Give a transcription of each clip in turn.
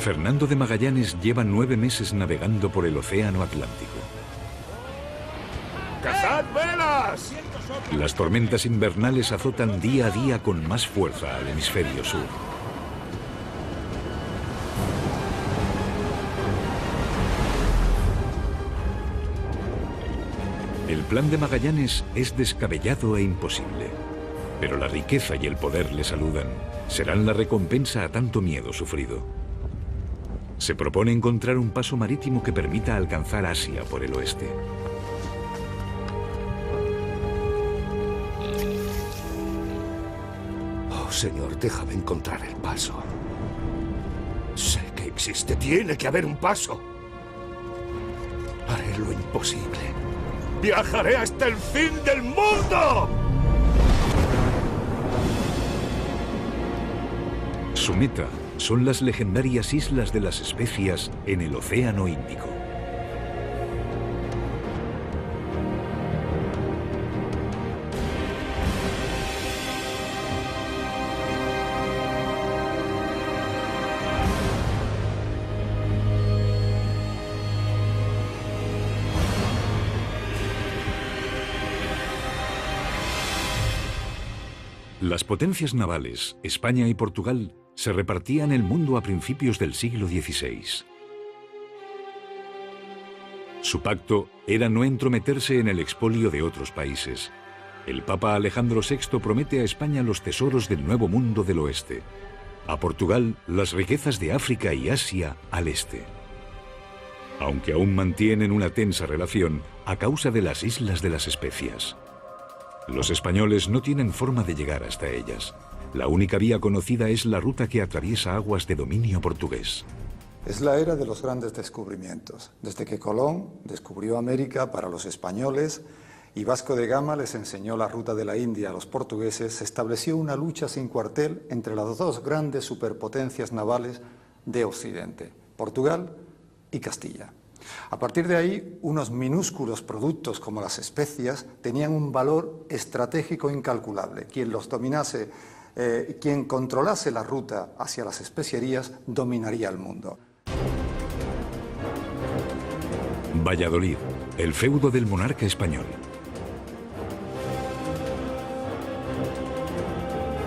Fernando de Magallanes lleva 9 meses navegando por el Océano Atlántico. ¡Cazad velas! Las tormentas invernales azotan día a día con más fuerza al hemisferio sur. El plan de Magallanes es descabellado e imposible, pero la riqueza y el poder le saludan. Serán la recompensa a tanto miedo sufrido. Se propone encontrar un paso marítimo que permita alcanzar Asia por el oeste. Oh, Señor, déjame encontrar el paso. Sé que existe. Tiene que haber un paso. Haré lo imposible. ¡Viajaré hasta el fin del mundo! Su meta son las legendarias Islas de las Especias en el Océano Índico. Las potencias navales, España y Portugal, se repartían el mundo a principios del siglo XVI. Su pacto era no entrometerse en el expolio de otros países. El Papa Alejandro VI promete a España los tesoros del Nuevo Mundo del Oeste, a Portugal las riquezas de África y Asia al este. Aunque aún mantienen una tensa relación a causa de las Islas de las Especias. Los españoles no tienen forma de llegar hasta ellas. La única vía conocida es la ruta que atraviesa aguas de dominio portugués. Es la era de los grandes descubrimientos. Desde que Colón descubrió América para los españoles y Vasco de Gama les enseñó la ruta de la India a los portugueses, se estableció una lucha sin cuartel entre las dos grandes superpotencias navales de Occidente, Portugal y Castilla. A partir de ahí, unos minúsculos productos como las especias tenían un valor estratégico incalculable. Quien los dominase, quien controlase la ruta hacia las especierías, dominaría el mundo. Valladolid, el feudo del monarca español.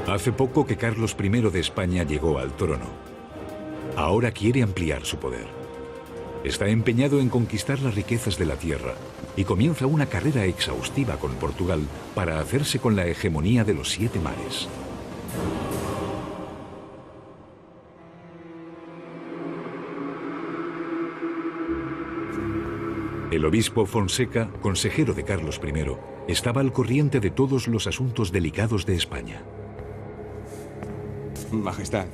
Hace poco que Carlos I de España llegó al trono. Ahora quiere ampliar su poder. Está empeñado en conquistar las riquezas de la tierra y comienza una carrera exhaustiva con Portugal para hacerse con la hegemonía de los 7 mares. El obispo Fonseca, consejero de Carlos I, estaba al corriente de todos los asuntos delicados de España. Majestad,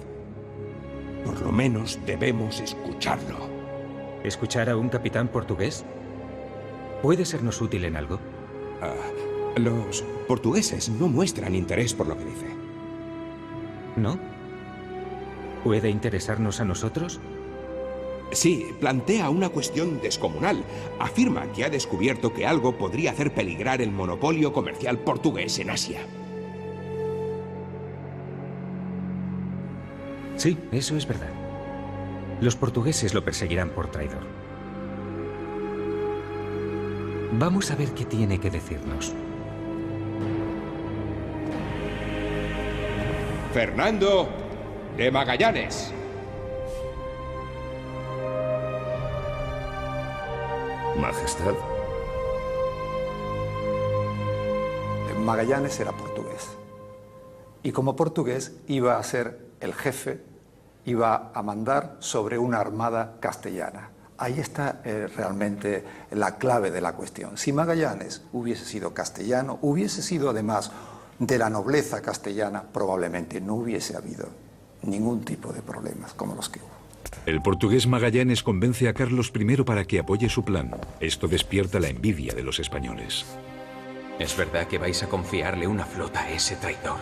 por lo menos debemos escucharlo. ¿Escuchar a un capitán portugués? ¿Puede sernos útil en algo? Los portugueses no muestran interés por lo que dice. ¿No? ¿Puede interesarnos a nosotros? Sí, plantea una cuestión descomunal. Afirma que ha descubierto que algo podría hacer peligrar el monopolio comercial portugués en Asia. Sí, eso es verdad. Los portugueses lo perseguirán por traidor. Vamos a ver qué tiene que decirnos. Fernando de Magallanes. Majestad. Magallanes era portugués. Y como portugués iba a ser el jefe, iba a mandar sobre una armada castellana. Ahí está realmente la clave de la cuestión. Si Magallanes hubiese sido castellano, hubiese sido además de la nobleza castellana, probablemente no hubiese habido ningún tipo de problemas como los que hubo. El portugués Magallanes convence a Carlos I para que apoye su plan. Esto despierta la envidia de los españoles. ¿Es verdad que vais a confiarle una flota a ese traidor?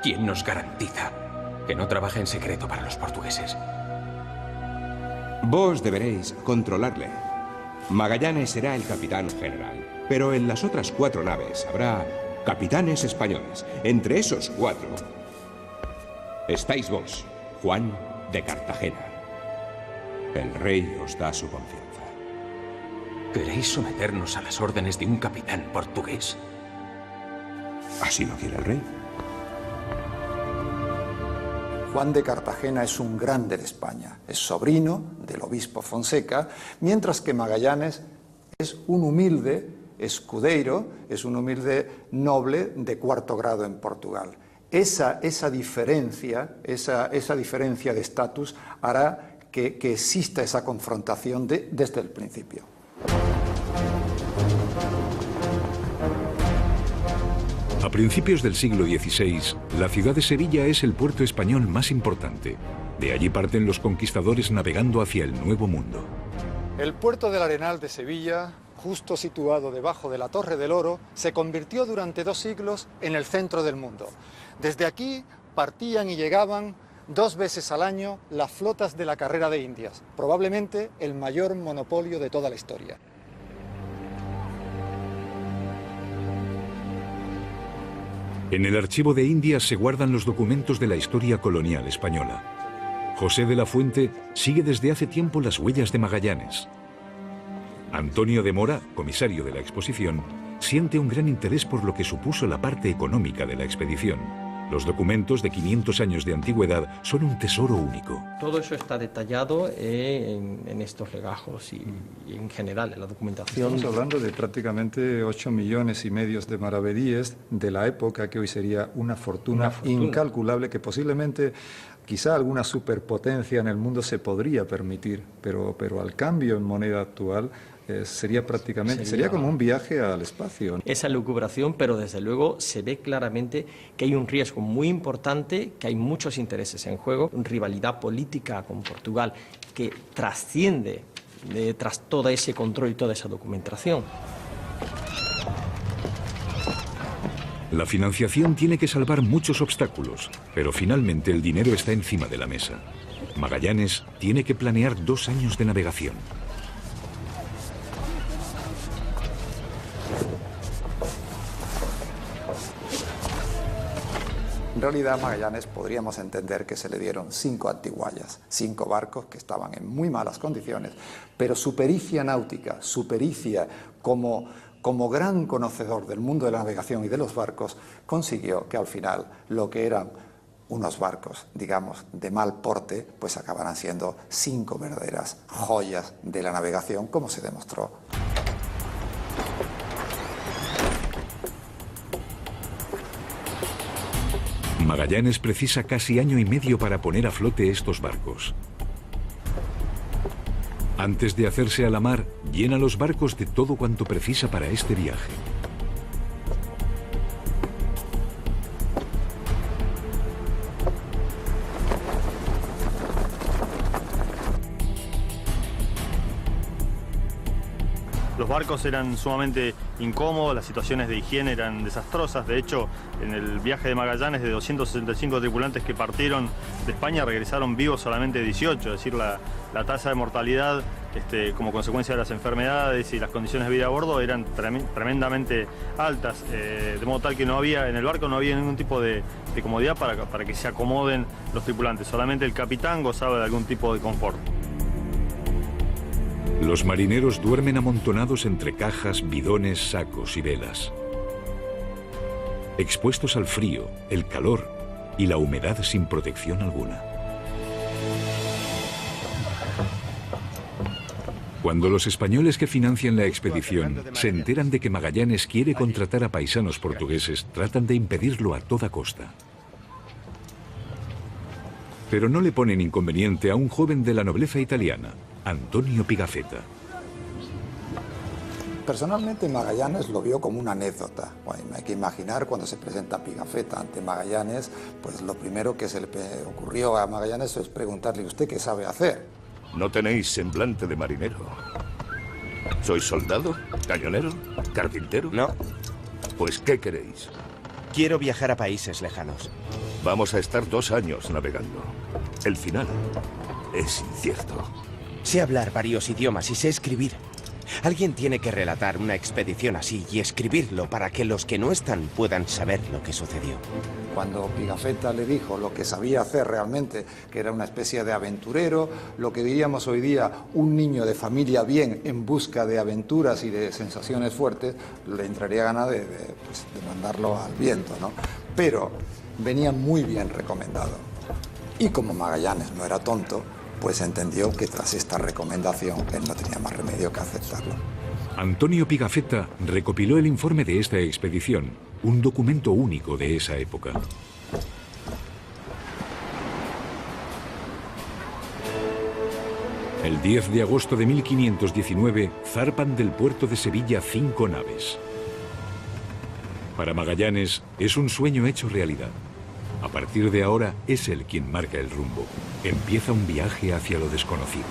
¿Quién nos garantiza que no trabaja en secreto para los portugueses? Vos deberéis controlarle. Magallanes será el capitán general, pero en las otras 4 naves habrá capitanes españoles. Entre esos 4 estáis vos, Juan de Cartagena. El rey os da su confianza. ¿Queréis someternos a las órdenes de un capitán portugués? Así lo quiere el rey. Juan de Cartagena es un grande de España, es sobrino del obispo Fonseca, mientras que Magallanes es un humilde escudeiro, es un humilde noble de cuarto grado en Portugal. Esa diferencia de estatus hará que exista esa confrontación desde el principio. A principios del siglo XVI, la ciudad de Sevilla es el puerto español más importante. De allí parten los conquistadores navegando hacia el Nuevo Mundo. El puerto del Arenal de Sevilla, justo situado debajo de la Torre del Oro, se convirtió durante 2 siglos en el centro del mundo. Desde aquí partían y llegaban 2 veces al año las flotas de la Carrera de Indias, probablemente el mayor monopolio de toda la historia. En el archivo de Indias se guardan los documentos de la historia colonial española. José de la Fuente sigue desde hace tiempo las huellas de Magallanes. Antonio de Mora, comisario de la exposición, siente un gran interés por lo que supuso la parte económica de la expedición. Los documentos de 500 años de antigüedad son un tesoro único. Todo eso está detallado en estos legajos y en general en la documentación. Estamos hablando de prácticamente 8,5 millones de maravedíes de la época, que hoy sería una fortuna incalculable, que posiblemente quizá alguna superpotencia en el mundo se podría permitir, pero al cambio en moneda actual sería como un viaje al espacio. Esa elucubración, pero desde luego se ve claramente que hay un riesgo muy importante, que hay muchos intereses en juego, una rivalidad política con Portugal que trasciende tras todo ese control y toda esa documentación. La financiación tiene que salvar muchos obstáculos, pero finalmente el dinero está encima de la mesa. Magallanes tiene que planear 2 años de navegación. En realidad, Magallanes podríamos entender que se le dieron 5 antiguallas, 5 barcos que estaban en muy malas condiciones, pero su pericia náutica, su pericia como gran conocedor del mundo de la navegación y de los barcos, consiguió que al final lo que eran unos barcos, digamos, de mal porte, pues acabaran siendo 5 verdaderas joyas de la navegación, como se demostró. Magallanes precisa casi 1 año y medio para poner a flote estos barcos. Antes de hacerse a la mar, llena los barcos de todo cuanto precisa para este viaje. Los barcos eran sumamente incómodos, las situaciones de higiene eran desastrosas. De hecho, en el viaje de Magallanes, de 265 tripulantes que partieron de España, regresaron vivos solamente 18. Es decir, la tasa de mortalidad como consecuencia de las enfermedades y las condiciones de vida a bordo eran tremendamente altas. De modo tal que en el barco no había ningún tipo de comodidad para que se acomoden los tripulantes. Solamente el capitán gozaba de algún tipo de confort. Los marineros duermen amontonados entre cajas, bidones, sacos y velas. Expuestos al frío, el calor y la humedad sin protección alguna. Cuando los españoles que financian la expedición se enteran de que Magallanes quiere contratar a paisanos portugueses, tratan de impedirlo a toda costa. Pero no le ponen inconveniente a un joven de la nobleza italiana, Antonio Pigafetta. Personalmente, Magallanes lo vio como una anécdota. Bueno, hay que imaginar cuando se presenta Pigafetta ante Magallanes, pues lo primero que se le ocurrió a Magallanes es preguntarle: ¿usted qué sabe hacer? No tenéis semblante de marinero. ¿Sois soldado? ¿Cañonero? ¿Carpintero? No. Pues, ¿qué queréis? Quiero viajar a países lejanos. Vamos a estar 2 años navegando. El final es incierto. Sé hablar varios idiomas y sé escribir. Alguien tiene que relatar una expedición así y escribirlo para que los que no están puedan saber lo que sucedió. Cuando Pigafetta le dijo lo que sabía hacer realmente, que era una especie de aventurero, lo que diríamos hoy día un niño de familia bien en busca de aventuras y de sensaciones fuertes, le entraría ganas de mandarlo al viento, ¿no? Pero venía muy bien recomendado. Y como Magallanes no era tonto, pues entendió que tras esta recomendación él no tenía más remedio que aceptarlo. Antonio Pigafetta recopiló el informe de esta expedición, un documento único de esa época. El 10 de agosto de 1519 zarpan del puerto de Sevilla 5 naves. Para Magallanes es un sueño hecho realidad. A partir de ahora es él quien marca el rumbo. Empieza un viaje hacia lo desconocido.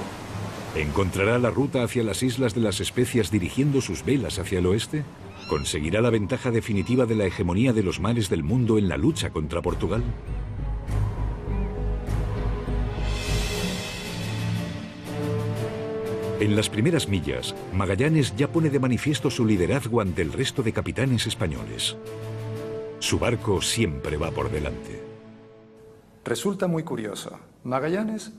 ¿Encontrará la ruta hacia las Islas de las Especias dirigiendo sus velas hacia el oeste? ¿Conseguirá la ventaja definitiva de la hegemonía de los mares del mundo en la lucha contra Portugal? En las primeras millas, Magallanes ya pone de manifiesto su liderazgo ante el resto de capitanes españoles. Su barco siempre va por delante. Resulta muy curioso. Magallanes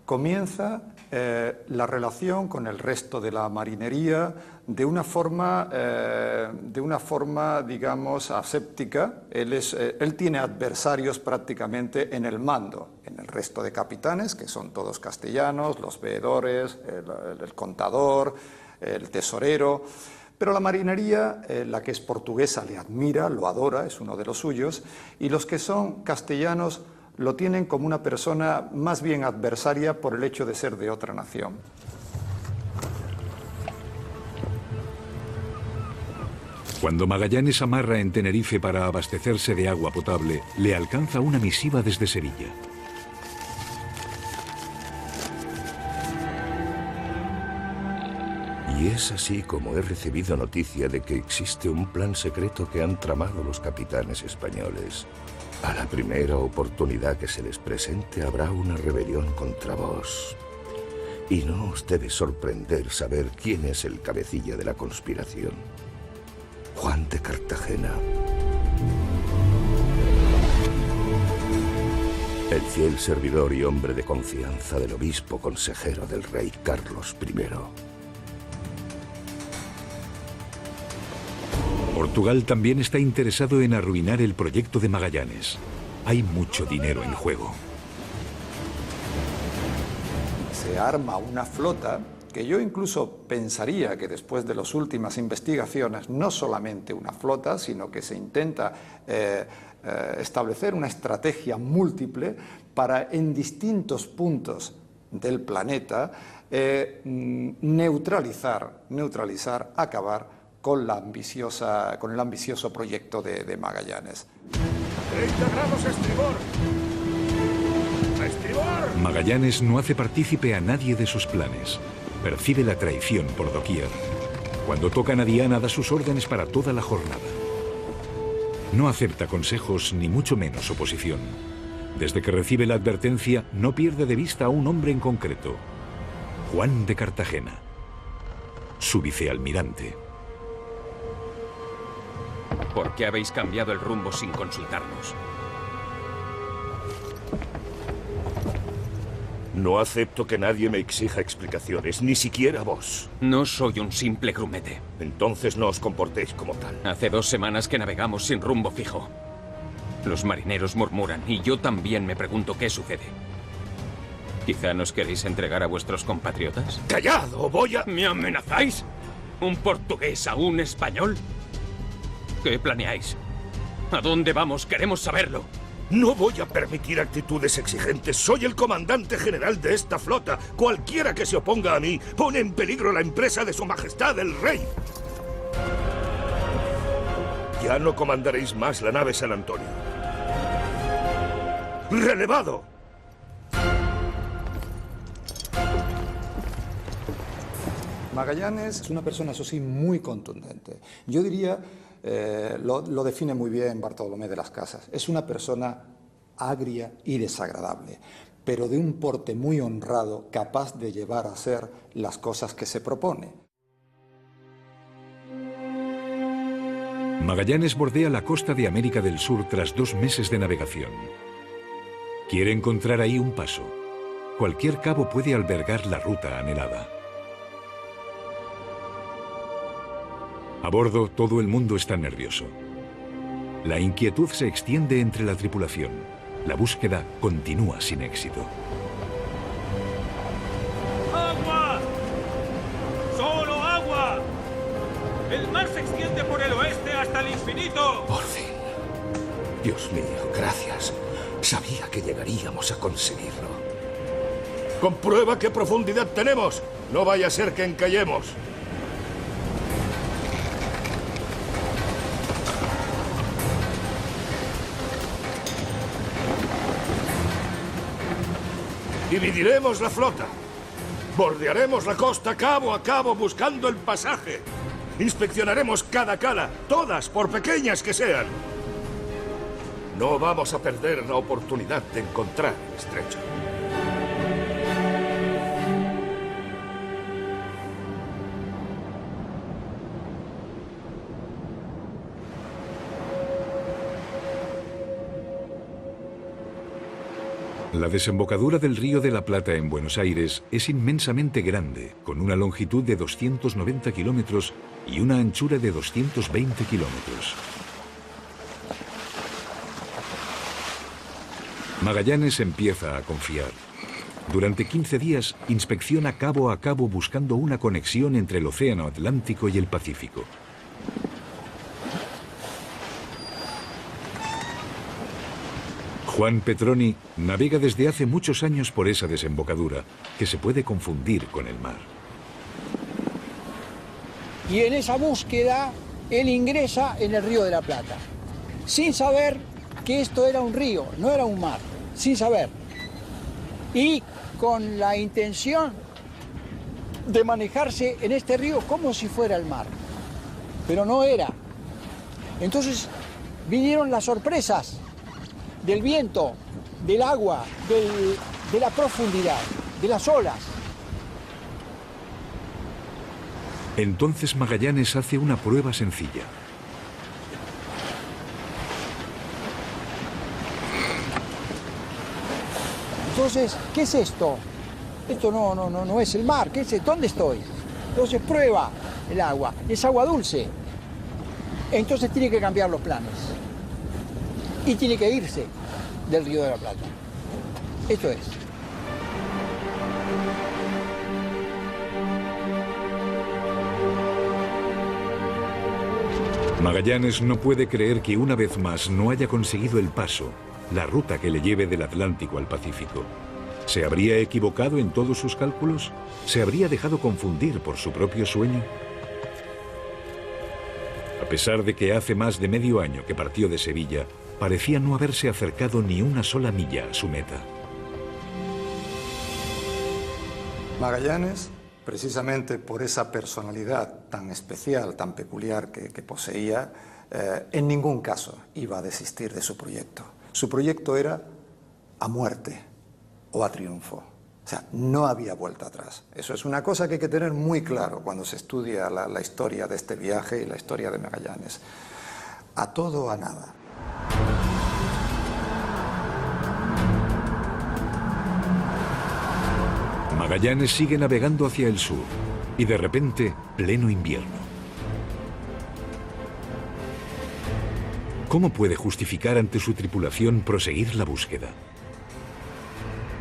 comienza la relación con el resto de la marinería de una forma, digamos, aséptica. Él tiene adversarios prácticamente en el mando, en el resto de capitanes, que son todos castellanos, los veedores, el contador, el tesorero. Pero la marinería, la que es portuguesa, le admira, lo adora, es uno de los suyos, y los que son castellanos lo tienen como una persona más bien adversaria por el hecho de ser de otra nación. Cuando Magallanes amarra en Tenerife para abastecerse de agua potable, le alcanza una misiva desde Sevilla. Y es así como he recibido noticia de que existe un plan secreto que han tramado los capitanes españoles. A la primera oportunidad que se les presente habrá una rebelión contra vos. Y no os debe sorprender saber quién es el cabecilla de la conspiración. Juan de Cartagena. El fiel servidor y hombre de confianza del obispo consejero del rey Carlos I. Portugal también está interesado en arruinar el proyecto de Magallanes. Hay mucho dinero en juego. Se arma una flota que yo incluso pensaría que después de las últimas investigaciones, no solamente una flota, sino que se intenta establecer una estrategia múltiple para en distintos puntos del planeta neutralizar, acabar con el ambicioso proyecto de Magallanes. 30 grados a estribor. ¡A estribor! Magallanes no hace partícipe a nadie de sus planes. Percibe la traición por doquier. Cuando tocan a Diana da sus órdenes para toda la jornada. No acepta consejos ni mucho menos oposición. Desde que recibe la advertencia no pierde de vista a un hombre en concreto. Juan de Cartagena, su vicealmirante. ¿Por qué habéis cambiado el rumbo sin consultarnos? No acepto que nadie me exija explicaciones, ni siquiera vos. No soy un simple grumete. Entonces no os comportéis como tal. Hace 2 semanas que navegamos sin rumbo fijo. Los marineros murmuran y yo también me pregunto qué sucede. ¿Quizá nos queréis entregar a vuestros compatriotas? ¡Callad o voy a...! ¿Me amenazáis? ¿Un portugués a un español? ¿Qué planeáis? ¿A dónde vamos? Queremos saberlo. No voy a permitir actitudes exigentes. Soy el comandante general de esta flota. Cualquiera que se oponga a mí pone en peligro la empresa de su majestad el rey. Ya no comandaréis más la nave San Antonio. ¡Relevado! Magallanes es una persona, eso sí, muy contundente. Yo diría, lo define muy bien Bartolomé de las Casas, es una persona agria y desagradable, pero de un porte muy honrado, capaz de llevar a hacer las cosas que se propone. Magallanes bordea la costa de América del Sur tras 2 meses de navegación. Quiere encontrar ahí un paso. Cualquier cabo puede albergar la ruta anhelada. A bordo, todo el mundo está nervioso. La inquietud se extiende entre la tripulación. La búsqueda continúa sin éxito. ¡Agua! ¡Solo agua! El mar se extiende por el oeste hasta el infinito. Por fin. Dios mío, gracias. Sabía que llegaríamos a conseguirlo. Comprueba qué profundidad tenemos. No vaya a ser que encallemos. Dividiremos la flota. Bordearemos la costa cabo a cabo buscando el pasaje. Inspeccionaremos cada cala, todas, por pequeñas que sean. No vamos a perder la oportunidad de encontrar el estrecho. La desembocadura del Río de la Plata en Buenos Aires es inmensamente grande, con una longitud de 290 kilómetros y una anchura de 220 kilómetros. Magallanes empieza a confiar. Durante 15 días inspecciona cabo a cabo buscando una conexión entre el Océano Atlántico y el Pacífico. Juan Petroni navega desde hace muchos años por esa desembocadura, que se puede confundir con el mar. Y en esa búsqueda, él ingresa en el Río de la Plata, sin saber que esto era un río, no era un mar, sin saber. Y con la intención de manejarse en este río como si fuera el mar, pero no era. Entonces vinieron las sorpresas del viento, del agua, de la profundidad, de las olas. Entonces Magallanes hace una prueba sencilla. Entonces, ¿qué es esto? Esto no es el mar, ¿qué es? ¿Dónde estoy? Entonces prueba el agua, es agua dulce. Entonces tiene que cambiar los planes. Y tiene que irse del Río de la Plata. Esto es. Magallanes no puede creer que una vez más no haya conseguido el paso, la ruta que le lleve del Atlántico al Pacífico. ¿Se habría equivocado en todos sus cálculos? ¿Se habría dejado confundir por su propio sueño? A pesar de que hace más de medio año que partió de Sevilla, parecía no haberse acercado ni una sola milla a su meta. Magallanes, precisamente por esa personalidad tan especial, tan peculiar que poseía, en ningún caso iba a desistir de su proyecto. Su proyecto era a muerte o a triunfo. O sea, no había vuelta atrás. Eso es una cosa que hay que tener muy claro cuando se estudia la historia de este viaje y la historia de Magallanes. A todo o a nada. Magallanes sigue navegando hacia el sur y de repente, pleno invierno. ¿Cómo puede justificar ante su tripulación proseguir la búsqueda?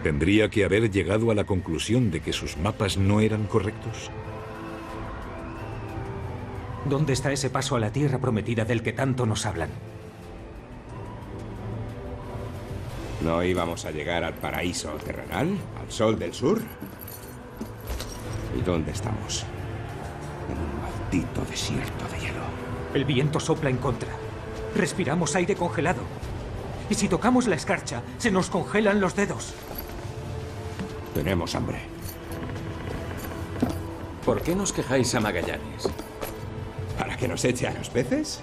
¿Tendría que haber llegado a la conclusión de que sus mapas no eran correctos? ¿Dónde está ese paso a la tierra prometida del que tanto nos hablan? ¿No íbamos a llegar al paraíso terrenal? ¿Al sol del sur? ¿Y dónde estamos? En un maldito desierto de hielo. El viento sopla en contra. Respiramos aire congelado. Y si tocamos la escarcha, se nos congelan los dedos. Tenemos hambre. ¿Por qué nos quejáis a Magallanes? ¿Para que nos eche a los peces?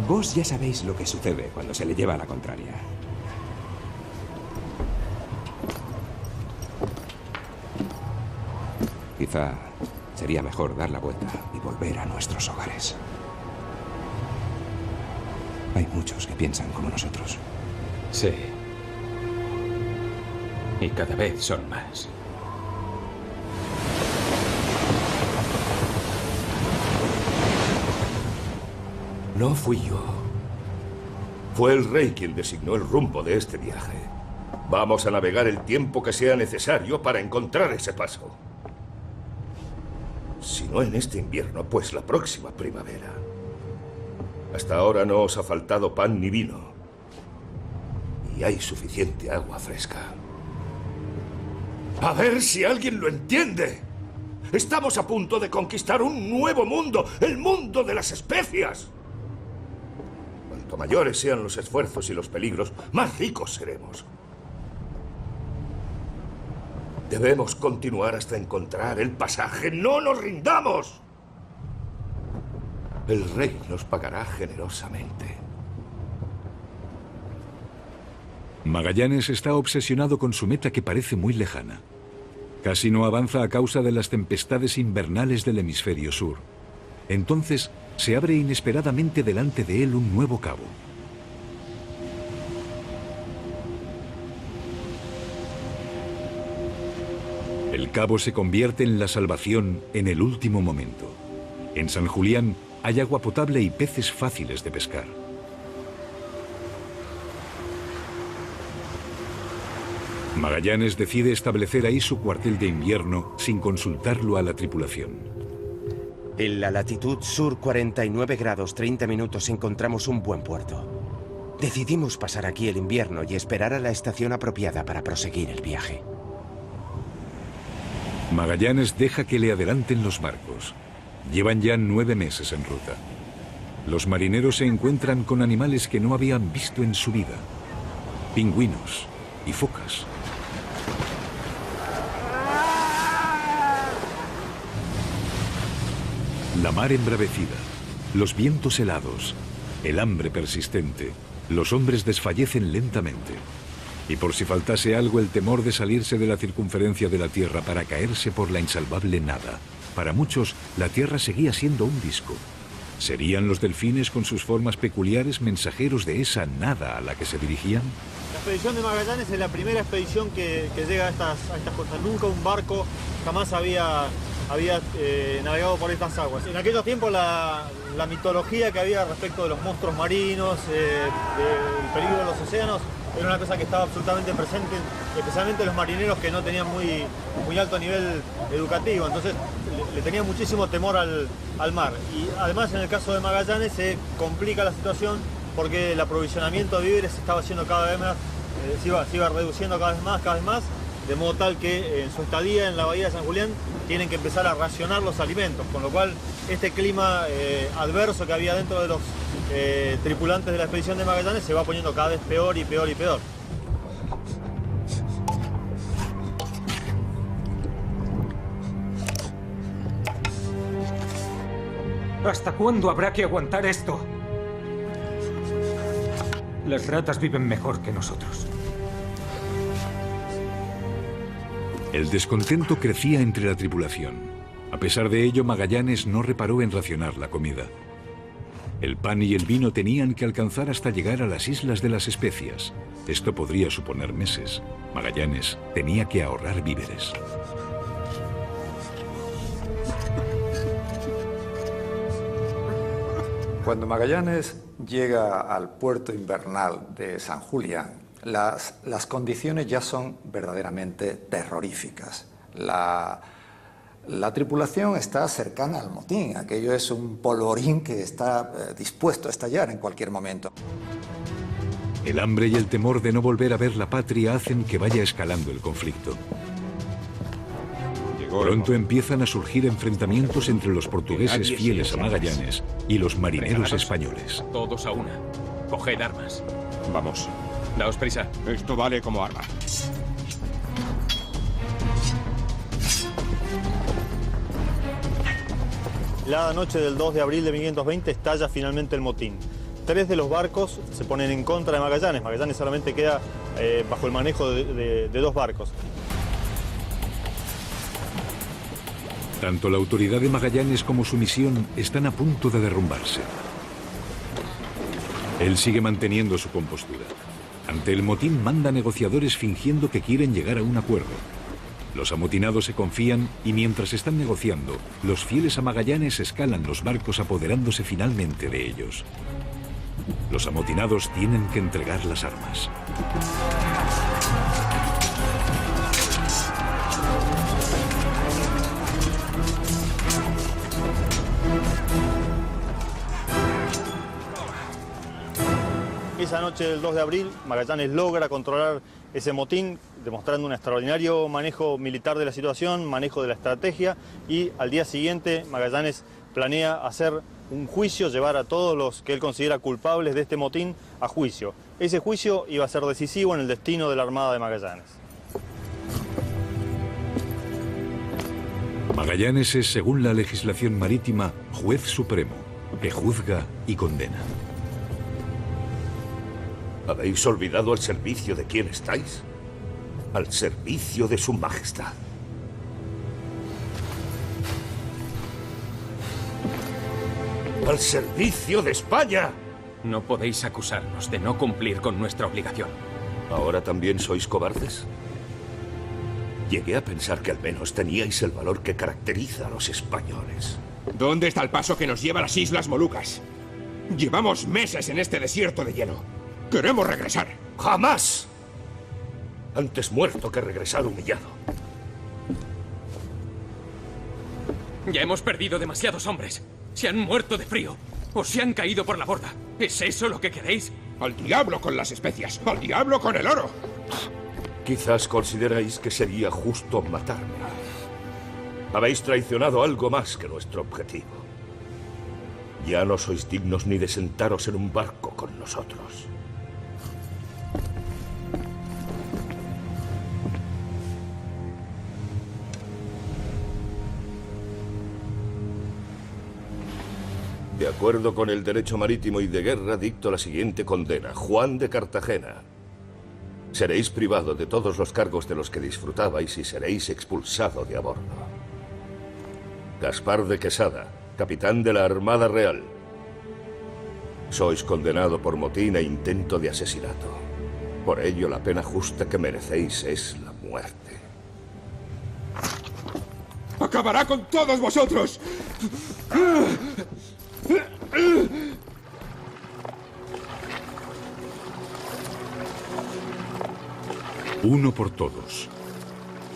Vos ya sabéis lo que sucede cuando se le lleva a la contraria. Quizá sería mejor dar la vuelta y volver a nuestros hogares. Hay muchos que piensan como nosotros. Sí. Y cada vez son más. No fui yo. Fue el rey quien designó el rumbo de este viaje. Vamos a navegar el tiempo que sea necesario para encontrar ese paso. Si no en este invierno, pues la próxima primavera. Hasta ahora no os ha faltado pan ni vino. Y hay suficiente agua fresca. A ver si alguien lo entiende. Estamos a punto de conquistar un nuevo mundo, el mundo de las especias. Cuanto mayores sean los esfuerzos y los peligros, más ricos seremos. Debemos continuar hasta encontrar el pasaje. ¡No nos rindamos! El rey nos pagará generosamente. Magallanes está obsesionado con su meta que parece muy lejana. Casi no avanza a causa de las tempestades invernales del hemisferio sur. Entonces, se abre inesperadamente delante de él un nuevo cabo. El cabo se convierte en la salvación en el último momento. En San Julián hay agua potable y peces fáciles de pescar. Magallanes decide establecer ahí su cuartel de invierno sin consultarlo a la tripulación. En la latitud sur 49 grados 30 minutos encontramos un buen puerto. Decidimos pasar aquí el invierno y esperar a la estación apropiada para proseguir el viaje. Magallanes deja que le adelanten los barcos. Llevan ya 9 meses en ruta. Los marineros se encuentran con animales que no habían visto en su vida. Pingüinos y focas. La mar embravecida, los vientos helados, el hambre persistente, los hombres desfallecen lentamente. Y por si faltase algo, el temor de salirse de la circunferencia de la Tierra para caerse por la insalvable nada. Para muchos, la Tierra seguía siendo un disco. ¿Serían los delfines con sus formas peculiares mensajeros de esa nada a la que se dirigían? La expedición de Magallanes es la primera expedición que llega a estas costas. Nunca un barco jamás había navegado por estas aguas. En aquellos tiempos la mitología que había respecto de los monstruos marinos, del peligro de los océanos, era una cosa que estaba absolutamente presente, especialmente los marineros que no tenían muy alto nivel educativo, entonces le tenían muchísimo temor al mar. Y además en el caso de Magallanes se complica la situación porque el aprovisionamiento de víveres se estaba haciendo cada vez más, se iba reduciendo cada vez más, de modo tal que en su estadía en la bahía de San Julián tienen que empezar a racionar los alimentos, con lo cual este clima adverso que había dentro de los tripulantes de la expedición de Magallanes se va poniendo cada vez peor y peor y peor. ¿Hasta cuándo habrá que aguantar esto? Las ratas viven mejor que nosotros. El descontento crecía entre la tripulación. A pesar de ello, Magallanes no reparó en racionar la comida. El pan y el vino tenían que alcanzar hasta llegar a las Islas de las Especias. Esto podría suponer meses. Magallanes tenía que ahorrar víveres. Cuando Magallanes llega al puerto invernal de San Julián, las condiciones ya son verdaderamente terroríficas. La tripulación está cercana al motín. Aquello es un polvorín que está dispuesto a estallar en cualquier momento. El hambre y el temor de no volver a ver la patria hacen que vaya escalando el conflicto. Pronto empiezan a surgir enfrentamientos entre los portugueses fieles a Magallanes y los marineros españoles. Todos a una. Coged armas. Vamos. Daos prisa. Esto vale como arma. La noche del 2 de abril de 1520 estalla finalmente el motín. 3 de los barcos se ponen en contra de Magallanes. Magallanes solamente queda bajo el manejo de 2 barcos. Tanto la autoridad de Magallanes como su misión están a punto de derrumbarse. Él sigue manteniendo su compostura. Ante el motín manda negociadores fingiendo que quieren llegar a un acuerdo. Los amotinados se confían y mientras están negociando, los fieles a Magallanes escalan los barcos apoderándose finalmente de ellos. Los amotinados tienen que entregar las armas. Esa noche del 2 de abril, Magallanes logra controlar ese motín, demostrando un extraordinario manejo militar de la situación, manejo de la estrategia, y al día siguiente Magallanes planea hacer un juicio, llevar a todos los que él considera culpables de este motín a juicio. Ese juicio iba a ser decisivo en el destino de la Armada de Magallanes. Magallanes es, según la legislación marítima, juez supremo, que juzga y condena. ¿Habéis olvidado al servicio de quién estáis? Al servicio de su majestad. ¡Al servicio de España! No podéis acusarnos de no cumplir con nuestra obligación. ¿Ahora también sois cobardes? Llegué a pensar que al menos teníais el valor que caracteriza a los españoles. ¿Dónde está el paso que nos lleva a las Islas Molucas? Llevamos meses en este desierto de hielo. ¡Queremos regresar! ¡Jamás! Antes muerto que regresar humillado. Ya hemos perdido demasiados hombres. Se han muerto de frío. O se han caído por la borda. ¿Es eso lo que queréis? ¡Al diablo con las especias! ¡Al diablo con el oro! Quizás consideráis que sería justo matarme. Habéis traicionado algo más que nuestro objetivo. Ya no sois dignos ni de sentaros en un barco con nosotros. De acuerdo con el derecho marítimo y de guerra, dicto la siguiente condena. Juan de Cartagena. Seréis privado de todos los cargos de los que disfrutabais y seréis expulsado de a bordo. Gaspar de Quesada, capitán de la Armada Real. Sois condenado por motín e intento de asesinato. Por ello, la pena justa que merecéis es la muerte. ¡Acabará con todos vosotros! Uno por todos.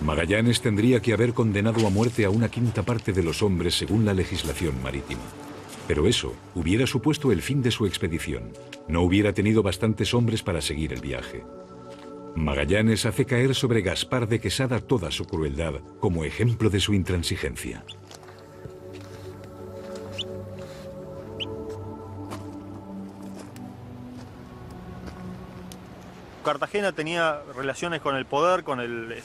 Magallanes tendría que haber condenado a muerte a una quinta parte de los hombres según la legislación marítima. Pero eso hubiera supuesto el fin de su expedición. No hubiera tenido bastantes hombres para seguir el viaje. Magallanes hace caer sobre Gaspar de Quesada toda su crueldad como ejemplo de su intransigencia. Cartagena tenía relaciones con el poder, con el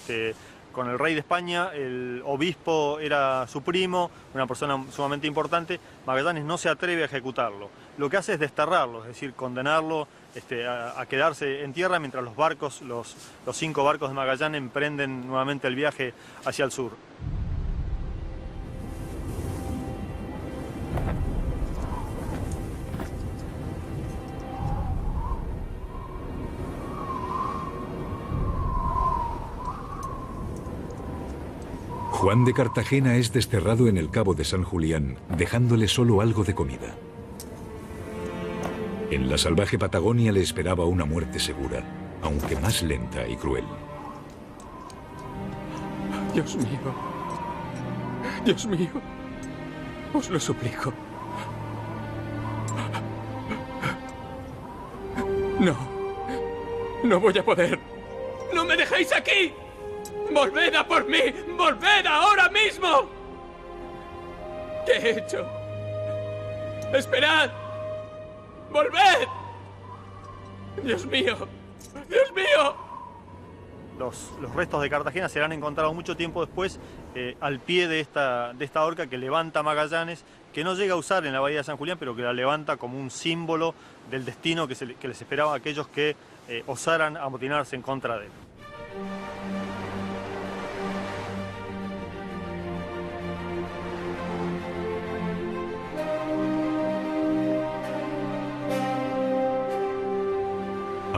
rey de España. El obispo era su primo, una persona sumamente importante. Magallanes no se atreve a ejecutarlo. Lo que hace es desterrarlo, es decir, condenarlo a quedarse en tierra mientras los barcos, los 5 barcos de Magallanes emprenden nuevamente el viaje hacia el sur. Juan de Cartagena es desterrado en el Cabo de San Julián, dejándole solo algo de comida. En la salvaje Patagonia le esperaba una muerte segura, aunque más lenta y cruel. Dios mío. Dios mío. Os lo suplico. No. No voy a poder. ¡No me dejéis aquí! ¡Volved a por mí! ¡Volved ahora mismo! ¿Qué he hecho? ¡Esperad! ¡Volved! ¡Dios mío! ¡Dios mío! Los restos de Cartagena serán encontrados mucho tiempo después al pie de esta horca que levanta Magallanes, que no llega a usar en la bahía de San Julián, pero que la levanta como un símbolo del destino que les esperaba a aquellos que osaran amotinarse en contra de él.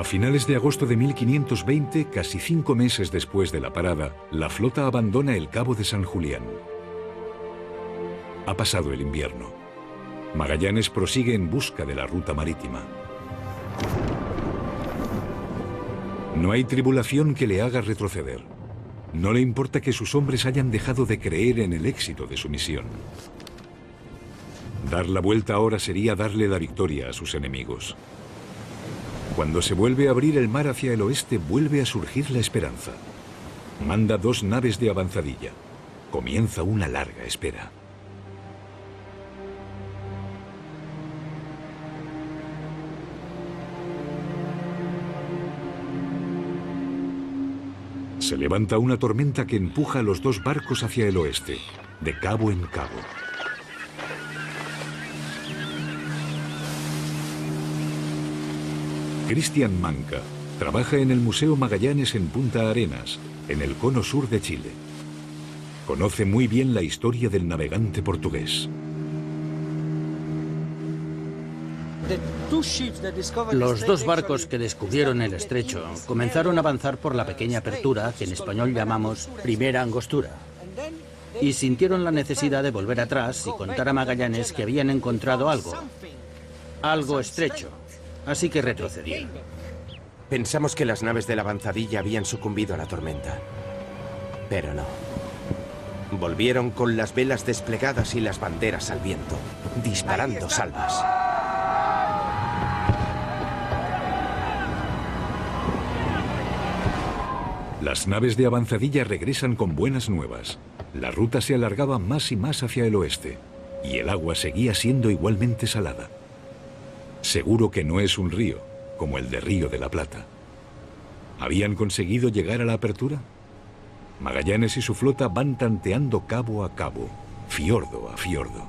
A finales de agosto de 1520, casi 5 meses después de la parada, la flota abandona el Cabo de San Julián. Ha pasado el invierno. Magallanes prosigue en busca de la ruta marítima. No hay tribulación que le haga retroceder. No le importa que sus hombres hayan dejado de creer en el éxito de su misión. Dar la vuelta ahora sería darle la victoria a sus enemigos. Cuando se vuelve a abrir el mar hacia el oeste, vuelve a surgir la esperanza. Manda 2 naves de avanzadilla. Comienza una larga espera. Se levanta una tormenta que empuja a los 2 barcos hacia el oeste, de cabo en cabo. Cristian Manca trabaja en el Museo Magallanes en Punta Arenas, en el cono sur de Chile. Conoce muy bien la historia del navegante portugués. Los 2 barcos que descubrieron el estrecho comenzaron a avanzar por la pequeña apertura que en español llamamos Primera Angostura. Y sintieron la necesidad de volver atrás y contar a Magallanes que habían encontrado algo estrecho. Así que retrocedieron. Pensamos que las naves de la avanzadilla habían sucumbido a la tormenta. Pero no. Volvieron con las velas desplegadas y las banderas al viento, disparando salvas. Las naves de avanzadilla regresan con buenas nuevas. La ruta se alargaba más y más hacia el oeste, y el agua seguía siendo igualmente salada. Seguro que no es un río, como el de Río de la Plata. ¿Habían conseguido llegar a la apertura? Magallanes y su flota van tanteando cabo a cabo, fiordo a fiordo,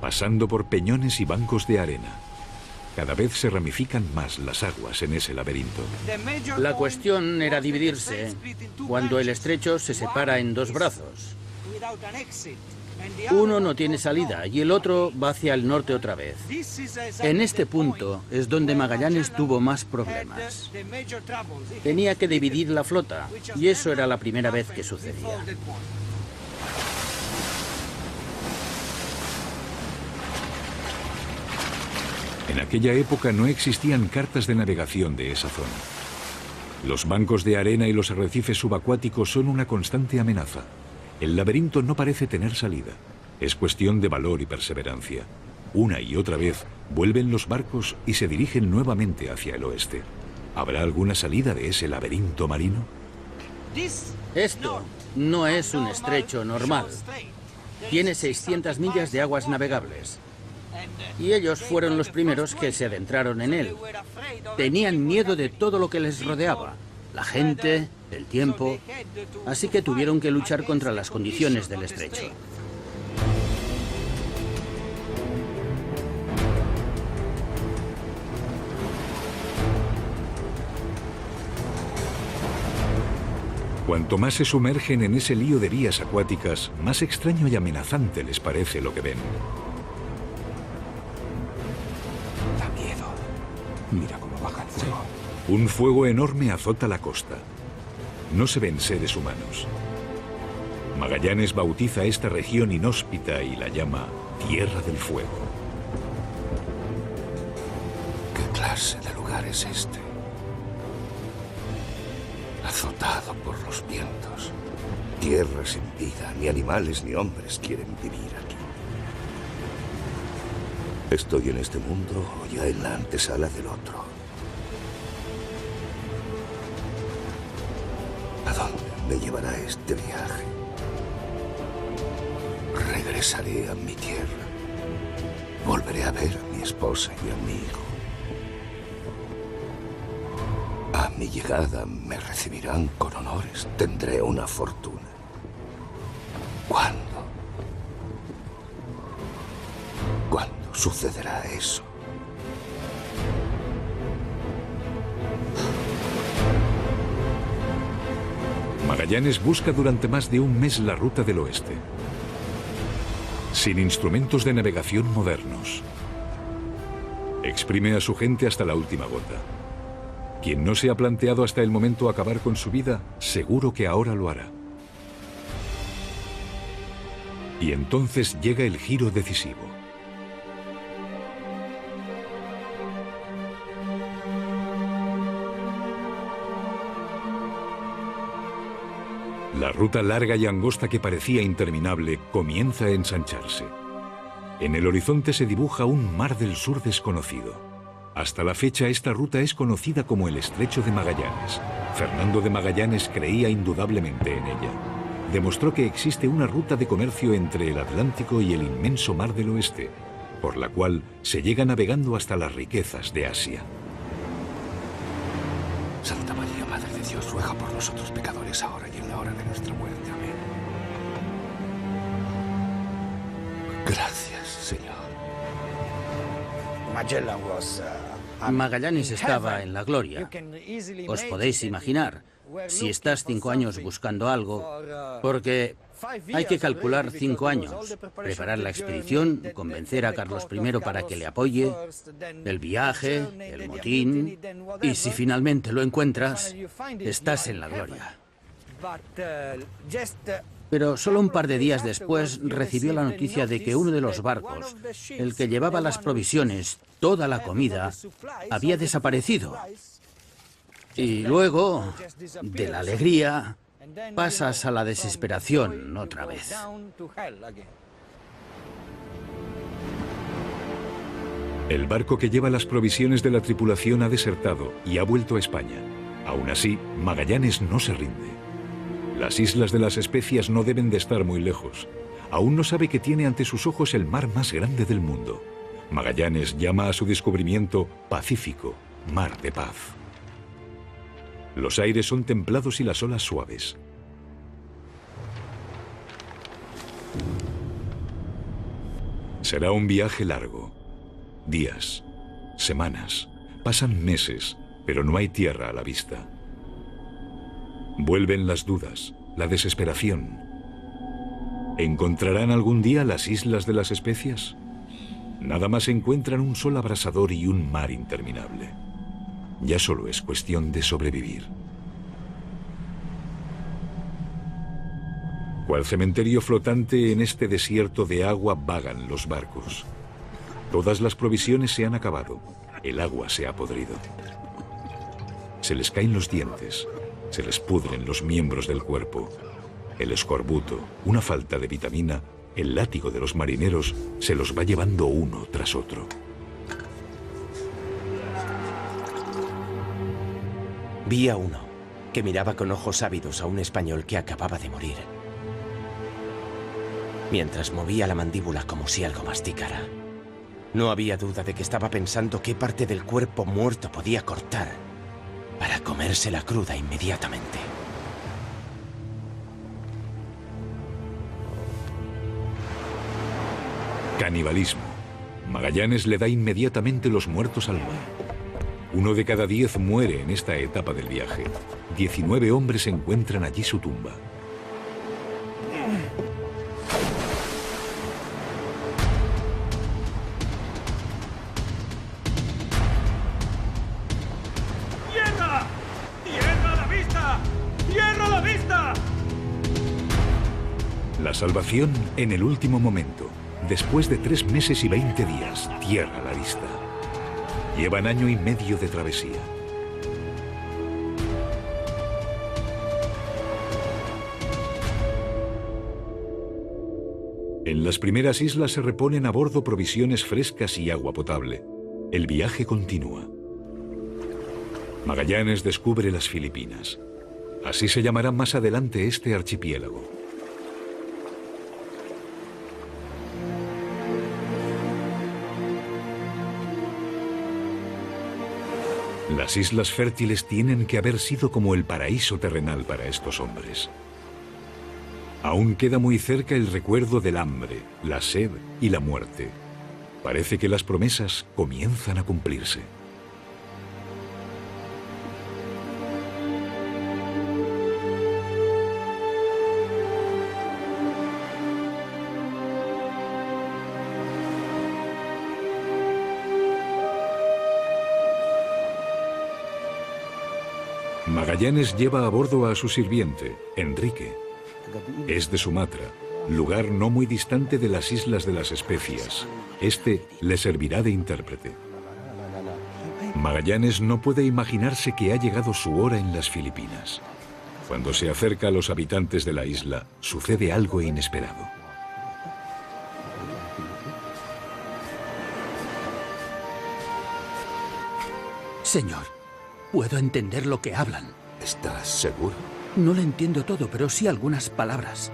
pasando por peñones y bancos de arena. Cada vez se ramifican más las aguas en ese laberinto. La cuestión era dividirse cuando el estrecho se separa en 2 brazos. Uno no tiene salida y el otro va hacia el norte otra vez. En este punto es donde Magallanes tuvo más problemas. Tenía que dividir la flota y eso era la primera vez que sucedía. En aquella época no existían cartas de navegación de esa zona. Los bancos de arena y los arrecifes subacuáticos son una constante amenaza. El laberinto no parece tener salida. Es cuestión de valor y perseverancia. Una y otra vez vuelven los barcos y se dirigen nuevamente hacia el oeste. ¿Habrá alguna salida de ese laberinto marino? Esto no es un estrecho normal. Tiene 600 millas de aguas navegables. Y ellos fueron los primeros que se adentraron en él. Tenían miedo de todo lo que les rodeaba. La gente, el tiempo. Así que tuvieron que luchar contra las condiciones del estrecho. Cuanto más se sumergen en ese lío de vías acuáticas, más extraño y amenazante les parece lo que ven. Da miedo. Mira cómo baja el fuego. Un fuego enorme azota la costa. No se ven seres humanos. Magallanes bautiza esta región inhóspita y la llama Tierra del Fuego. ¿Qué clase de lugar es este? Azotado por los vientos. Tierra sin vida, ni animales ni hombres quieren vivir aquí. ¿Estoy en este mundo o ya en la antesala del otro? ¿A dónde me llevará este viaje? Regresaré a mi tierra. Volveré a ver a mi esposa y a mi hijo. A mi llegada me recibirán con honores. Tendré una fortuna. ¿Cuándo? ¿Cuándo sucederá eso? Magallanes busca durante más de un mes la ruta del oeste. Sin instrumentos de navegación modernos. Exprime a su gente hasta la última gota. Quien no se ha planteado hasta el momento acabar con su vida, seguro que ahora lo hará. Y entonces llega el giro decisivo. La ruta larga y angosta que parecía interminable comienza a ensancharse. En el horizonte se dibuja un mar del sur desconocido. Hasta la fecha esta ruta es conocida como el Estrecho de Magallanes. Fernando de Magallanes creía indudablemente en ella. Demostró que existe una ruta de comercio entre el Atlántico y el inmenso mar del oeste, por la cual se llega navegando hasta las riquezas de Asia. Santa María, Madre de Dios, ruega por nosotros pecadores ahora y en la hora de nuestra muerte. Amén. Gracias, Señor. Magallanes estaba en la gloria. Os podéis imaginar, si estás 5 años buscando algo, porque hay que calcular 5 años, preparar la expedición, convencer a Carlos I para que le apoye, el viaje, el motín, y si finalmente lo encuentras, estás en la gloria. Pero solo un par de días después recibió la noticia de que uno de los barcos, el que llevaba las provisiones, toda la comida, había desaparecido. Y luego, de la alegría, pasas a la desesperación otra vez. El barco que lleva las provisiones de la tripulación ha desertado y ha vuelto a España. Aún así, Magallanes no se rinde. Las islas de las Especias no deben de estar muy lejos. Aún no sabe que tiene ante sus ojos el mar más grande del mundo. Magallanes llama a su descubrimiento Pacífico, mar de paz. Los aires son templados y las olas suaves. Será un viaje largo. Días, semanas, pasan meses, pero no hay tierra a la vista. Vuelven las dudas, la desesperación. ¿Encontrarán algún día las islas de las Especias? Nada más encuentran un sol abrasador y un mar interminable. Ya solo es cuestión de sobrevivir. Cual cementerio flotante en este desierto de agua vagan los barcos. Todas las provisiones se han acabado. El agua se ha podrido. Se les caen los dientes. Se les pudren los miembros del cuerpo. El escorbuto, una falta de vitamina, el látigo de los marineros se los va llevando uno tras otro. Vi a uno que miraba con ojos ávidos a un español que acababa de morir, mientras movía la mandíbula como si algo masticara. No había duda de que estaba pensando qué parte del cuerpo muerto podía cortar para comérsela cruda inmediatamente. Canibalismo. Magallanes le da inmediatamente los muertos al mar. 1 de cada 10 muere en esta etapa del viaje. 19 hombres encuentran allí su tumba. ¡Tierra! ¡Tierra a la vista! ¡Tierra a la vista! La salvación en el último momento. Después de 3 meses y 20 días, tierra a la vista. Llevan año y medio de travesía. En las primeras islas se reponen a bordo provisiones frescas y agua potable. El viaje continúa. Magallanes descubre las Filipinas. Así se llamará más adelante este archipiélago. Las islas fértiles tienen que haber sido como el paraíso terrenal para estos hombres. Aún queda muy cerca el recuerdo del hambre, la sed y la muerte. Parece que las promesas comienzan a cumplirse. Magallanes lleva a bordo a su sirviente, Enrique. Es de Sumatra, lugar no muy distante de las Islas de las Especias. Este le servirá de intérprete. Magallanes no puede imaginarse que ha llegado su hora en las Filipinas. Cuando se acerca a los habitantes de la isla, sucede algo inesperado. Señor, puedo entender lo que hablan. ¿Estás seguro? No lo entiendo todo, pero sí algunas palabras.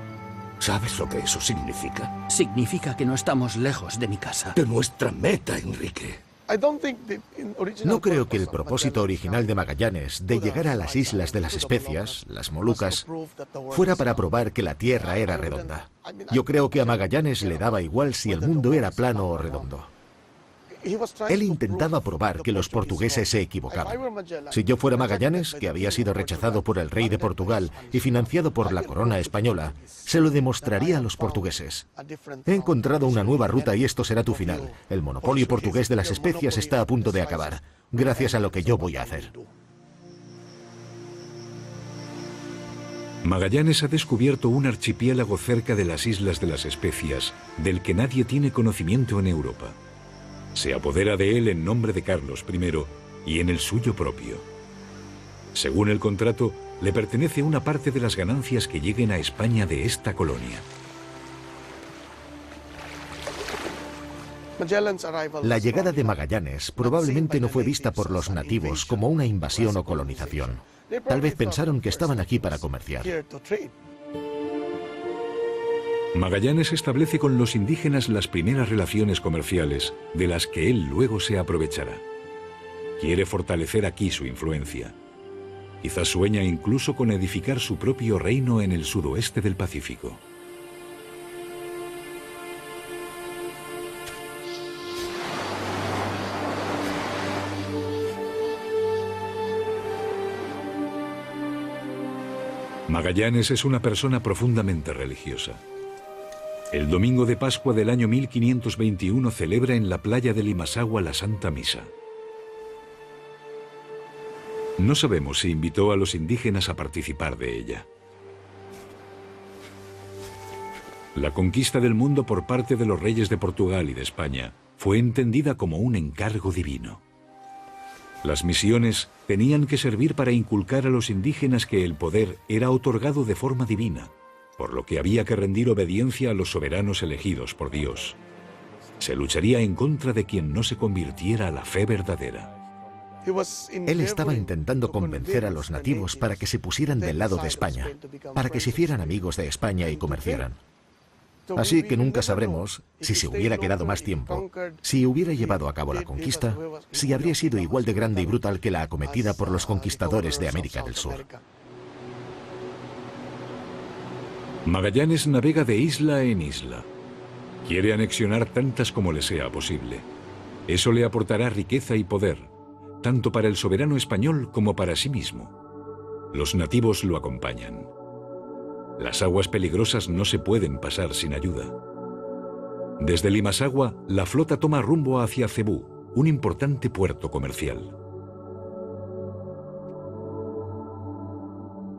¿Sabes lo que eso significa? Significa que no estamos lejos de mi casa. De nuestra meta, Enrique. No creo que el propósito original de Magallanes de llegar a las Islas de las Especias, las Molucas, fuera para probar que la Tierra era redonda. Yo creo que a Magallanes le daba igual si el mundo era plano o redondo. Él intentaba probar que los portugueses se equivocaban. Si yo fuera Magallanes, que había sido rechazado por el rey de Portugal y financiado por la corona española, se lo demostraría a los portugueses. He encontrado una nueva ruta y esto será tu final. El monopolio portugués de las especias está a punto de acabar, gracias a lo que yo voy a hacer. Magallanes ha descubierto un archipiélago cerca de las Islas de las Especias, del que nadie tiene conocimiento en Europa. Se apodera de él en nombre de Carlos I y en el suyo propio. Según el contrato, le pertenece una parte de las ganancias que lleguen a España de esta colonia. La llegada de Magallanes probablemente no fue vista por los nativos como una invasión o colonización. Tal vez pensaron que estaban aquí para comerciar. Magallanes establece con los indígenas las primeras relaciones comerciales, de las que él luego se aprovechará. Quiere fortalecer aquí su influencia. Quizás sueña incluso con edificar su propio reino en el sudoeste del Pacífico. Magallanes es una persona profundamente religiosa. El domingo de Pascua del año 1521 celebra en la playa de Limassagua la Santa Misa. No sabemos si invitó a los indígenas a participar de ella. La conquista del mundo por parte de los reyes de Portugal y de España fue entendida como un encargo divino. Las misiones tenían que servir para inculcar a los indígenas que el poder era otorgado de forma divina, por lo que había que rendir obediencia a los soberanos elegidos por Dios. Se lucharía en contra de quien no se convirtiera a la fe verdadera. Él estaba intentando convencer a los nativos para que se pusieran del lado de España, para que se hicieran amigos de España y comerciaran. Así que nunca sabremos, si se hubiera quedado más tiempo, si hubiera llevado a cabo la conquista, si habría sido igual de grande y brutal que la acometida por los conquistadores de América del Sur. Magallanes navega de isla en isla. Quiere anexionar tantas como le sea posible. Eso le aportará riqueza y poder, tanto para el soberano español como para sí mismo. Los nativos lo acompañan. Las aguas peligrosas no se pueden pasar sin ayuda. Desde Limassagua, la flota toma rumbo hacia Cebú, un importante puerto comercial.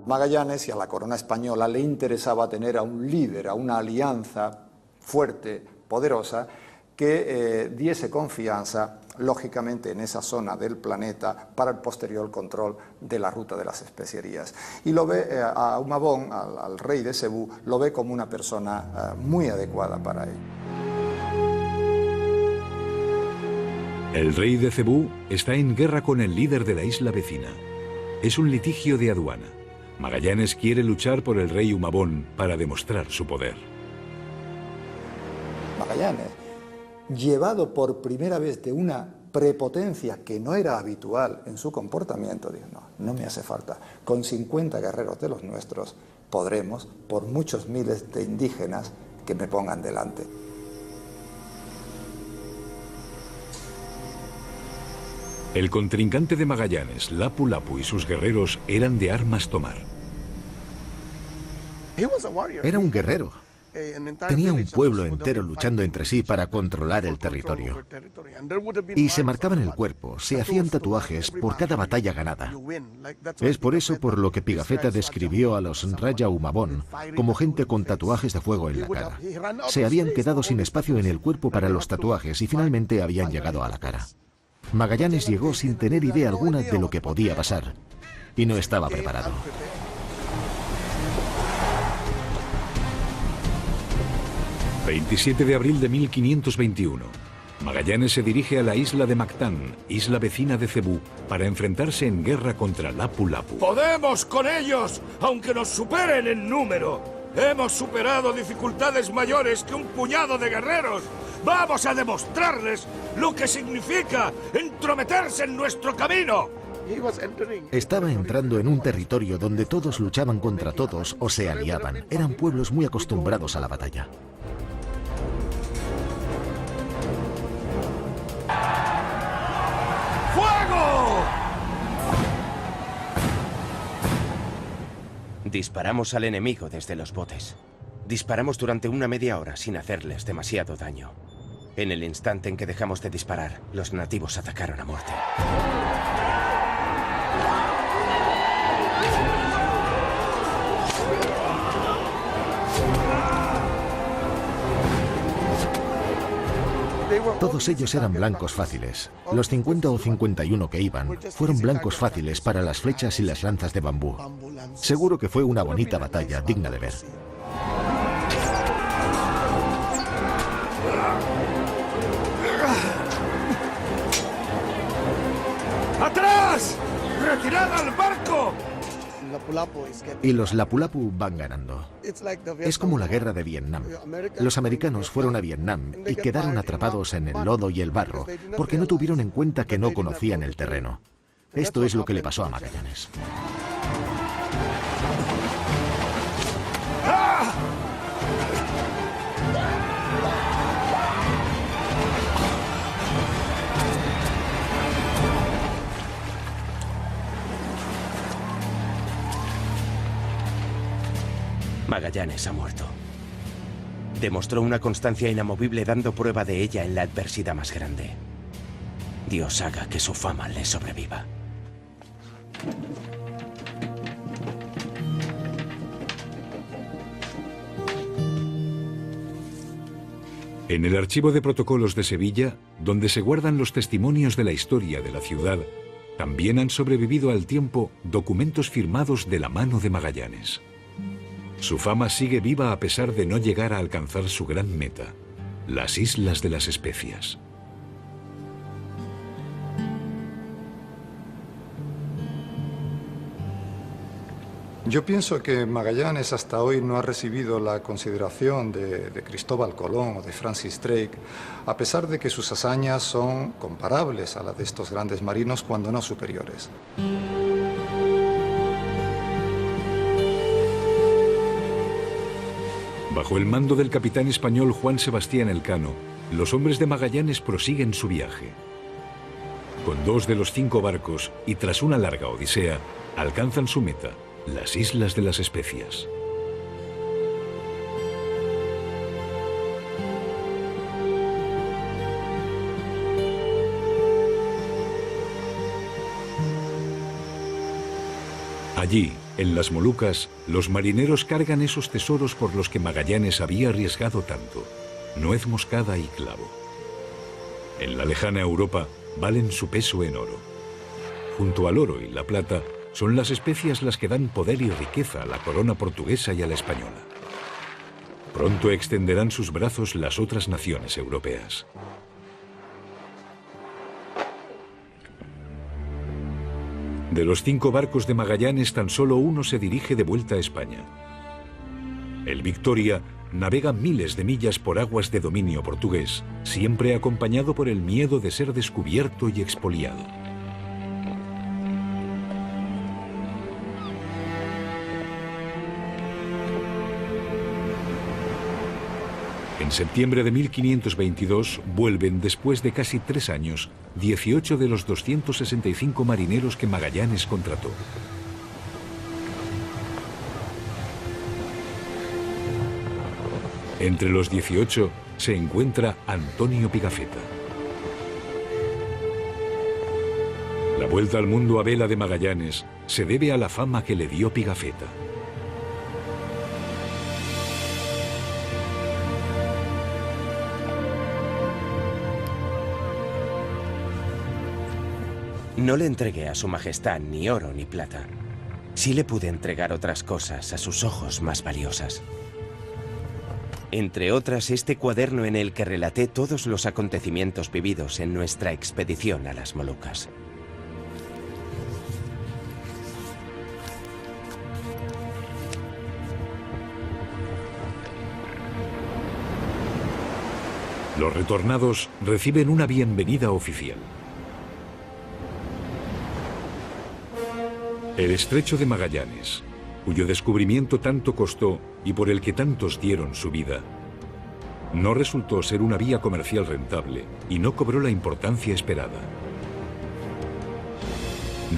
Magallanes y a la corona española le interesaba tener a un líder, a una alianza fuerte, poderosa, que diese confianza, lógicamente, en esa zona del planeta para el posterior control de la ruta de las especierías. Y lo ve a Humabón, al rey de Cebú, lo ve como una persona muy adecuada para él. El rey de Cebú está en guerra con el líder de la isla vecina. Es un litigio de aduana. Magallanes quiere luchar por el rey Humabón para demostrar su poder. Magallanes, llevado por primera vez de una prepotencia que no era habitual en su comportamiento, dijo, no me hace falta. Con 50 guerreros de los nuestros podremos, por muchos miles de indígenas que me pongan delante. El contrincante de Magallanes, Lapu Lapu, y sus guerreros eran de armas tomar. Era un guerrero. Tenía un pueblo entero luchando entre sí para controlar el territorio. Y se marcaban el cuerpo, se hacían tatuajes por cada batalla ganada. Es por eso por lo que Pigafetta describió a los Raya Humabón como gente con tatuajes de fuego en la cara. Se habían quedado sin espacio en el cuerpo para los tatuajes y finalmente habían llegado a la cara. Magallanes llegó sin tener idea alguna de lo que podía pasar y no estaba preparado. ...27 de abril de 1521... Magallanes se dirige a la isla de Mactán, isla vecina de Cebú, para enfrentarse en guerra contra Lapu-Lapu. ¡Podemos con ellos, aunque nos superen en número! ¡Hemos superado dificultades mayores que un puñado de guerreros! ¡Vamos a demostrarles lo que significa entrometerse en nuestro camino! Estaba entrando en un territorio donde todos luchaban contra todos o se aliaban. Eran pueblos muy acostumbrados a la batalla. ¡Fuego! Disparamos al enemigo desde los botes. Disparamos durante una media hora sin hacerles demasiado daño. En el instante en que dejamos de disparar, los nativos atacaron a muerte. Todos ellos eran blancos fáciles. Los 50 o 51 que iban fueron blancos fáciles para las flechas y las lanzas de bambú. Seguro que fue una bonita batalla, digna de ver. ¡Atrás! ¡Retirad al barco! Y los Lapu-Lapu van ganando. Es como la guerra de Vietnam. Los americanos fueron a Vietnam y quedaron atrapados en el lodo y el barro porque no tuvieron en cuenta que no conocían el terreno. Esto es lo que le pasó a Magallanes. Magallanes ha muerto. Demostró una constancia inamovible dando prueba de ella en la adversidad más grande. Dios haga que su fama le sobreviva. En el archivo de protocolos de Sevilla, donde se guardan los testimonios de la historia de la ciudad, también han sobrevivido al tiempo documentos firmados de la mano de Magallanes. Su fama sigue viva a pesar de no llegar a alcanzar su gran meta, las Islas de las Especias. Yo pienso que Magallanes hasta hoy no ha recibido la consideración de Cristóbal Colón o de Francis Drake, a pesar de que sus hazañas son comparables a las de estos grandes marinos, cuando no superiores. Bajo el mando del capitán español Juan Sebastián Elcano, los hombres de Magallanes prosiguen su viaje. Con 2 de los 5 barcos y tras una larga odisea, alcanzan su meta, las Islas de las Especias. Allí, en las Molucas, los marineros cargan esos tesoros por los que Magallanes había arriesgado tanto: nuez moscada y clavo. En la lejana Europa valen su peso en oro. Junto al oro y la plata, son las especias las que dan poder y riqueza a la corona portuguesa y a la española. Pronto extenderán sus brazos las otras naciones europeas. De los 5 barcos de Magallanes, tan solo uno se dirige de vuelta a España. El Victoria navega miles de millas por aguas de dominio portugués, siempre acompañado por el miedo de ser descubierto y expoliado. En septiembre de 1522 vuelven, después de casi 3 años, 18 de los 265 marineros que Magallanes contrató. Entre los 18 se encuentra Antonio Pigafetta. La vuelta al mundo a vela de Magallanes se debe a la fama que le dio Pigafetta. No le entregué a su majestad ni oro ni plata. Sí le pude entregar otras cosas a sus ojos más valiosas. Entre otras, este cuaderno en el que relaté todos los acontecimientos vividos en nuestra expedición a las Molucas. Los retornados reciben una bienvenida oficial. El estrecho de Magallanes, cuyo descubrimiento tanto costó y por el que tantos dieron su vida, no resultó ser una vía comercial rentable y no cobró la importancia esperada.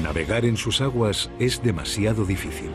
Navegar en sus aguas es demasiado difícil.